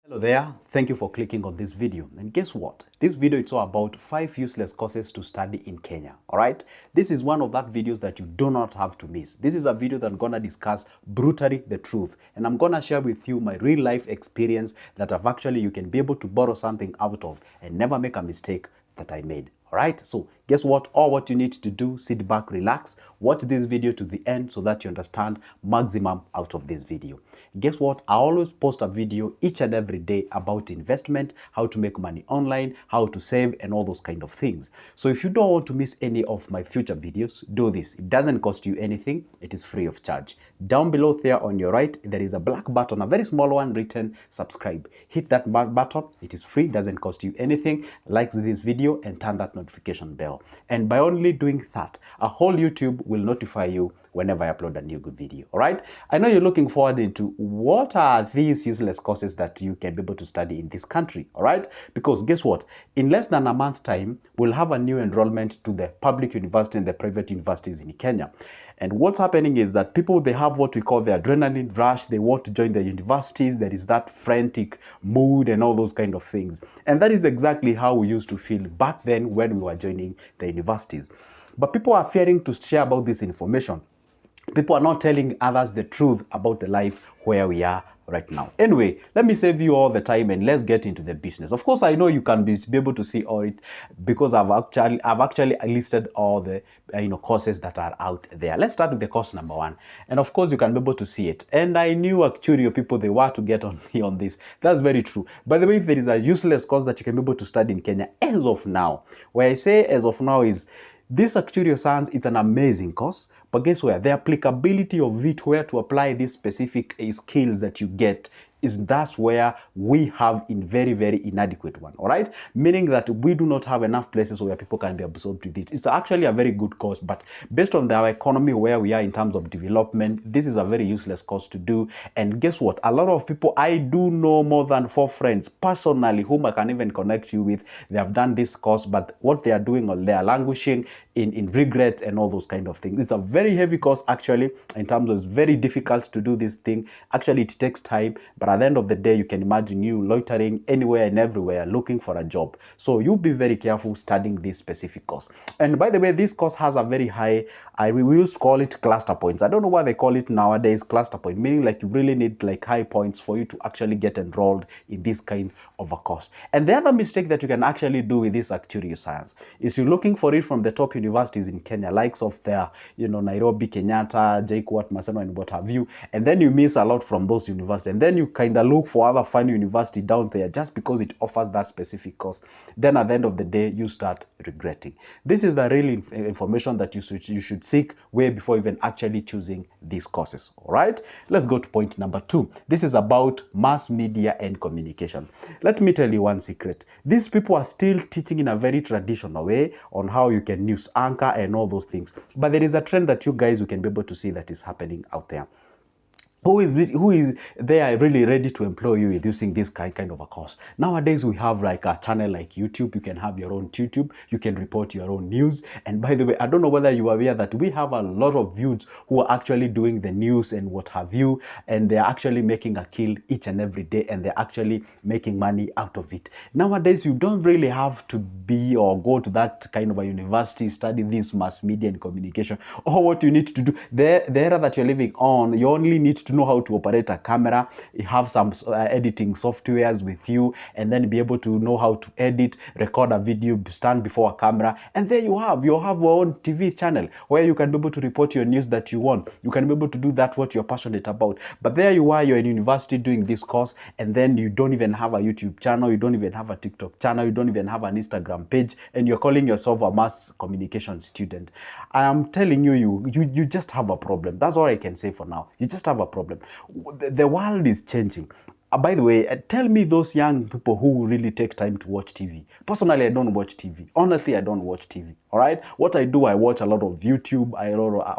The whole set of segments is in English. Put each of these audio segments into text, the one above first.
Hello there, thank you for clicking on this video. And guess what? This video is all about 5 useless courses to study in Kenya. Alright? This is one of that videos that you do not have to miss. This is a video that I'm gonna discuss brutally the truth. And I'm gonna share with you my real life experience that you can be able to borrow something out of and never make a mistake that I made. Alright, so guess what? All what you need to do, sit back, relax, watch this video to the end so that you understand maximum out of this video. Guess what? I always post a video each and every day about investment, how to make money online, how to save, and all those kind of things. So if you don't want to miss any of my future videos, do this. It doesn't cost you anything. It is free of charge. Down below there on your right, there is a black button, a very small one written subscribe. Hit that button. It is free, doesn't cost you anything. Like this video and turn that notification bell. And by only doing that, a whole YouTube will notify you whenever I upload a new good video. All right? I know you're looking forward into what are these useless courses that you can be able to study in this country. All right? Because guess what? In less than a month's time, we'll have a new enrollment to the public university and the private universities in Kenya. And what's happening is that people, they have what we call the adrenaline rush. They want to join the universities. There is that frantic mood and all those kind of things. And that is exactly how we used to feel back then when we were joining the universities. But people are fearing to share about this information. People are not telling others the truth about the life where we are right now. Anyway, let me save you all the time and let's get into the business. Of course, I know you can be able to see all it because I've actually listed all the courses that are out there. Let's start with the course number 1, and of course you can be able to see it. And I knew actually people, they were to get on me on this. That's very true. By the way, if there is a useless course that you can be able to study in Kenya as of now, where I say as of now is this actuarial science. It's an amazing course, but guess where? The applicability of it, where to apply these specific skills that you get, is that's where we have in very, very inadequate one, all right? Meaning that we do not have enough places where people can be absorbed with it. It's actually a very good course, but based on our economy, where we are in terms of development, this is a very useless course to do. And guess what? A lot of people, I do know more than 4 friends personally whom I can even connect you with. They have done this course, but what they are doing, or they are languishing in regret and all those kind of things. It's a very heavy course actually, in terms of it's very difficult to do this thing. Actually, it takes time, but at the end of the day, you can imagine you loitering anywhere and everywhere looking for a job. So you be very careful studying this specific course. And by the way, this course has a very high, we used to call it cluster points. I don't know why they call it nowadays cluster point, meaning like you really need like high points for you to actually get enrolled in this kind of a course. And the other mistake that you can actually do with this actuarial science is you're looking for it from the top universities in Kenya, likes of their, Nairobi, Kenyatta, JKUAT, Maseno, and what have you. And then you miss a lot from those universities. And then you kind of look for other fun university down there just because it offers that specific course. Then at the end of the day, you start regretting. This is the real information that you should seek way before even actually choosing these courses. All right, let's go to point number 2. This is about mass media and communication. Let me tell you one secret. These people are still teaching in a very traditional way on how you can news anchor and all those things. But there is a trend that you guys, you can be able to see that is happening out there. Who is there really ready to employ you with using this kind of a course? Nowadays, we have like a channel like YouTube. You can have your own YouTube. You can report your own news. And by the way, I don't know whether you are aware that we have a lot of youths who are actually doing the news and what have you. And they're actually making a kill each and every day. And they're actually making money out of it. Nowadays, you don't really have to be or go to that kind of a university, study this mass media and communication. Or what you need to do, the era that you're living on, you only need to know how to operate a camera. You have some editing softwares with you, and then be able to know how to edit, record a video, stand before a camera, and there you have your own TV channel where you can be able to report your news that you want. You can be able to do that what you're passionate about. But there you are, you're in university doing this course, and then you don't even have a YouTube channel, you don't even have a TikTok channel, you don't even have an Instagram page, and you're calling yourself a mass communication student. I am telling you, you just have a problem. That's all I can say for now. You just have a problem. The world is changing. By the way, tell me those young people who really take time to watch TV. Personally, I don't watch TV. Honestly, I don't watch TV. All right. What I do, I watch a lot of YouTube. I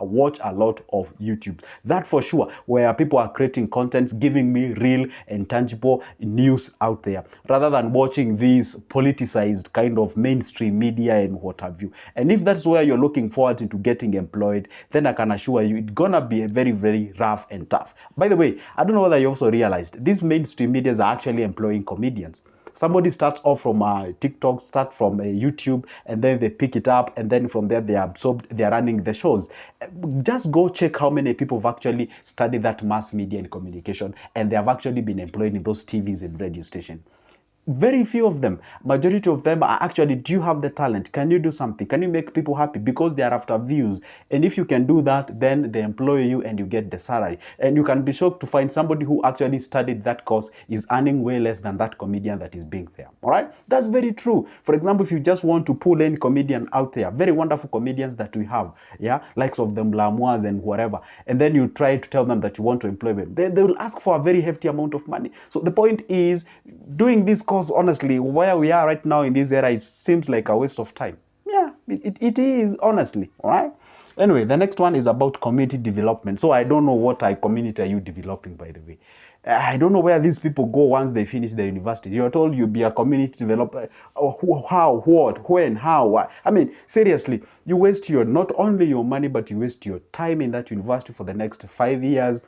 watch a lot of YouTube. That for sure, where people are creating content, giving me real and tangible news out there, rather than watching these politicized kind of mainstream media and what have you. And if that's where you're looking forward to getting employed, then I can assure you it's gonna be very, very rough and tough. By the way, I don't know whether you also realized these mainstream leads to immediate are actually employing comedians. Somebody starts off from TikTok, start from YouTube, and then they pick it up, and then from there they are absorbed, they are running the shows. Just go check how many people have actually studied that mass media and communication, and they have actually been employed in those TVs and radio stations. Very few of them. Majority of them are actually, do you have the talent? Can you do something? Can you make people happy? Because they are after views. And if you can do that, then they employ you and you get the salary. And you can be shocked to find somebody who actually studied that course is earning way less than that comedian that is being there. All right? That's very true. For example, if you just want to pull any comedian out there, very wonderful comedians that we have, yeah, likes of them Lamoise and whatever, and then you try to tell them that you want to employ them, they will ask for a very hefty amount of money. So the point is, doing this course, honestly, where we are right now in this era, it seems like a waste of time. Yeah, it is, honestly. All right. Anyway, the next one is about community development. So I don't know what community are you developing, by the way. I don't know where these people go once they finish the university. You're told you'll be a community developer. How, what, when, how, why? I mean, seriously, you waste not only your money, but you waste your time in that university for the next 5 years.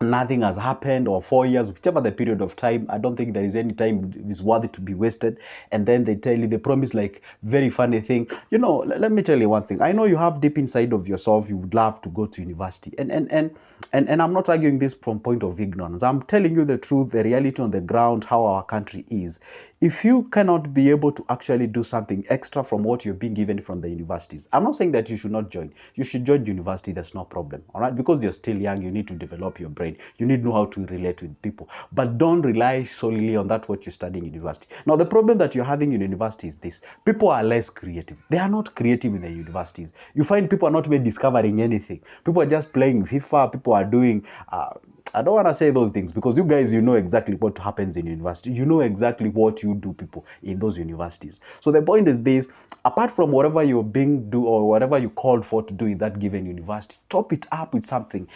Nothing has happened, or 4 years, whichever the period of time. I don't think there is any time is worthy to be wasted. And then they tell you, they promise like very funny thing. You know, let me tell you one thing. I know you have deep inside of yourself, you would love to go to university. And I'm not arguing this from point of ignorance. I'm telling you the truth, the reality on the ground, how our country is. If you cannot be able to actually do something extra from what you're being given from the universities, I'm not saying that you should not join. You should join university, that's no problem. All right, because you're still young, you need to develop your brain. You need to know how to relate with people. But don't rely solely on that what you're studying in university. Now, the problem that you're having in university is this. People are less creative. They are not creative in the universities. You find people are not even discovering anything. People are just playing FIFA. People are doing... I don't want to say those things because you guys, you know exactly what happens in university. You know exactly what you do, people, in those universities. So the point is this, apart from whatever you're being do or whatever you called for to do in that given university, top it up with something.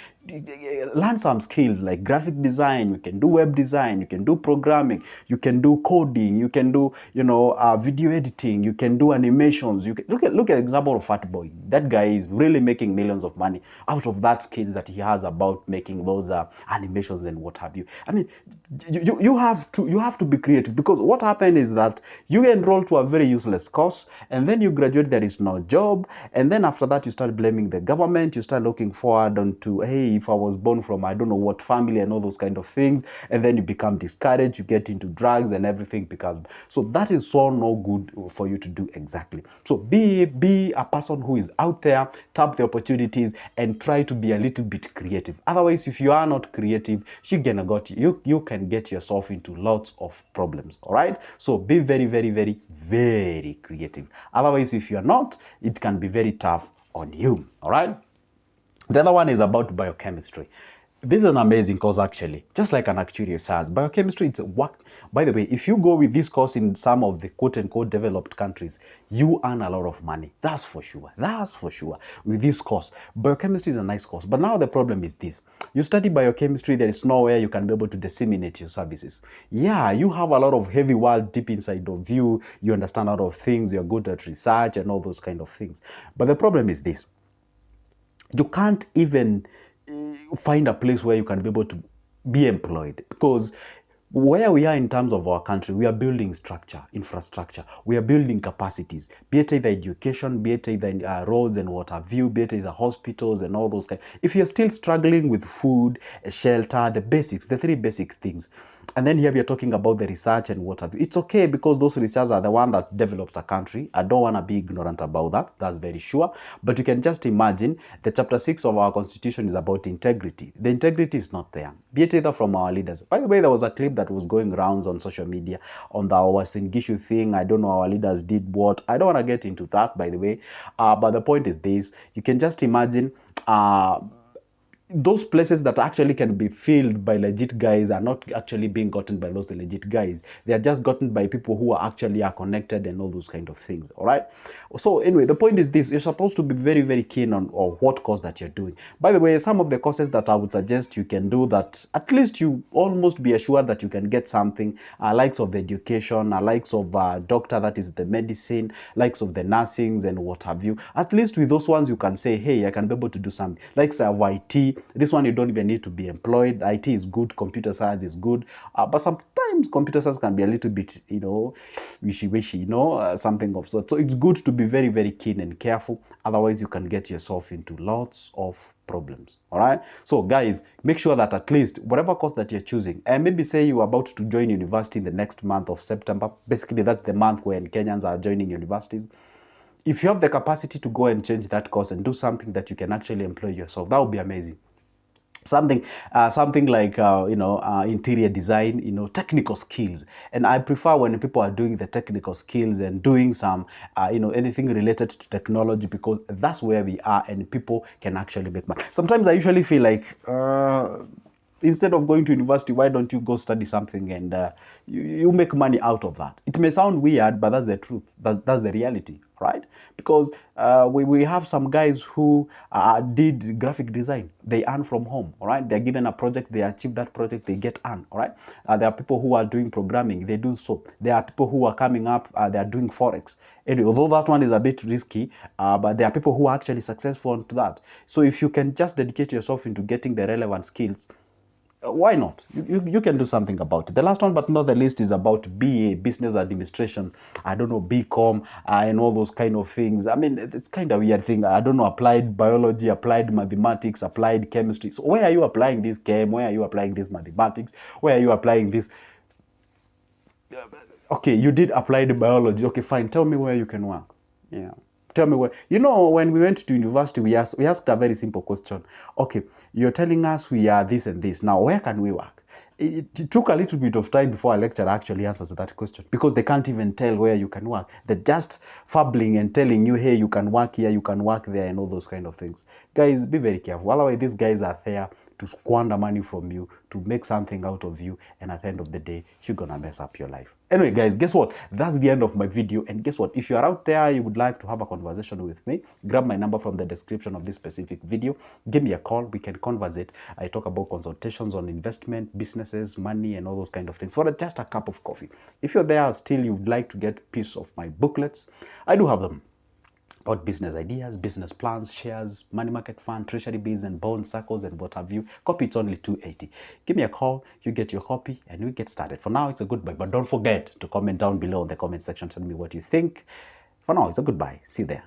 Learn some skills like graphic design. You can do web design. You can do programming. You can do coding. You can do, video editing. You can do animations. You can look at example of Fat Boy. That guy is really making millions of money out of that skills that he has about making those animations and what have you. I mean, you have to be creative, because what happened is that you enroll to a very useless course, and then you graduate, there is no job, and then after that you start blaming the government. You start looking forward onto, hey, if I was born from I don't know what family and all those kind of things, and then you become discouraged, you get into drugs and everything becomes, so that is so no good for you to do exactly. So be a person who is out there, tap the opportunities and try to be a little bit creative. Otherwise, if you are not creative, you can get yourself into lots of problems. All right, so be very, very, very, very creative. Otherwise, if you're not, it can be very tough on you. All right. The other one is about biochemistry. This is an amazing course, actually, just like an actuarial science. Biochemistry, it's a work. By the way, if you go with this course in some of the quote-unquote developed countries, you earn a lot of money. That's for sure. That's for sure. With this course, biochemistry is a nice course. But now the problem is this. You study biochemistry, there is nowhere you can be able to disseminate your services. Yeah, you have a lot of heavy world deep inside of you. You understand a lot of things. You're good at research and all those kind of things. But the problem is this. You can't even find a place where you can be able to be employed, because where we are in terms of our country, we are building infrastructure, we are building capacities, be it either education, be it either roads and what have you, be it either hospitals and all those kind. If you're still struggling with food, shelter, the basics, the three basic things, and then here we are talking about the research and what have you, it's okay, because those researchers are the one that develops a country. I don't want to be ignorant about that. That's very sure. But you can just imagine the chapter 6 of our constitution is about integrity. The integrity is not there, be it either from our leaders. By the way, there was a clip that was going rounds on social media on the our Singishu thing. I don't know, our leaders did what. I don't want to get into that, by the way. But the point is this. You can just imagine those places that actually can be filled by legit guys are not actually being gotten by those legit guys. They are just gotten by people who are actually connected and all those kind of things. All right. So anyway, the point is this: you're supposed to be very, very keen on what course that you're doing. By the way, some of the courses that I would suggest you can do that, at least you almost be assured that you can get something. Likes of the education, likes of doctor, that is the medicine, likes of the nursings and what have you. At least with those ones, you can say, hey, I can be able to do something. Likes of IT. This one, you don't even need to be employed. IT is good, computer science is good, but sometimes computer science can be a little bit, you know, wishy-washy, you know, something of sort. So it's good to be very, very keen and careful. Otherwise, you can get yourself into lots of problems. All right. So guys, make sure that at least whatever course that you're choosing, and maybe say you're about to join university in the next month of September. Basically, that's the month when Kenyans are joining universities. If you have the capacity to go and change that course and do something that you can actually employ yourself, that would be amazing. Something like interior design, you know, technical skills. And I prefer when people are doing the technical skills and doing some anything related to technology, because that's where we are and people can actually make money. Sometimes I usually feel like instead of going to university, why don't you go study something and you make money out of that? It may sound weird, but that's the truth. That's the reality, right? Because we have some guys who did graphic design. They earn from home, all right? They're given a project, they achieve that project, they get earn, all right? There are people who are doing programming, they do so. There are people who are coming up, they are doing Forex. Anyway, although that one is a bit risky, but there are people who are actually successful into that. So if you can just dedicate yourself into getting the relevant skills, why not? You can do something about it. The last one, but not the least, is about BA, business administration. I don't know, BCom, and all those kind of things. I mean, it's kind of weird thing. I don't know, applied biology, applied mathematics, applied chemistry. So where are you applying this chem? Where are you applying this mathematics? Where are you applying this? Okay, you did applied biology. Okay, fine. Tell me where you can work. Yeah. Tell me where. You know, when we went to university, we asked a very simple question. Okay, you're telling us we are this and this. Now, where can we work? It took a little bit of time before a lecturer actually answers that question, because they can't even tell where you can work. They're just fabbling and telling you, hey, you can work here, you can work there, and all those kind of things. Guys, be very careful. Otherwise, these guys are there to squander money from you, to make something out of you, and at the end of the day, you're gonna mess up your life. Anyway, guys, guess what? That's the end of my video. And guess what? If you're out there, you would like to have a conversation with me, grab my number from the description of this specific video. Give me a call. We can conversate. I talk about consultations on investment, businesses, money, and all those kind of things for just a cup of coffee. If you're there still, you'd like to get a piece of my booklets, I do have them. About business ideas, business plans, shares, money market fund, treasury bills and bond circles and what have you. Copy, it's only $280. Give me a call, you get your copy, and we get started. For now, it's a goodbye, but don't forget to comment down below in the comment section. Tell me what you think. For now, it's a goodbye. See you there.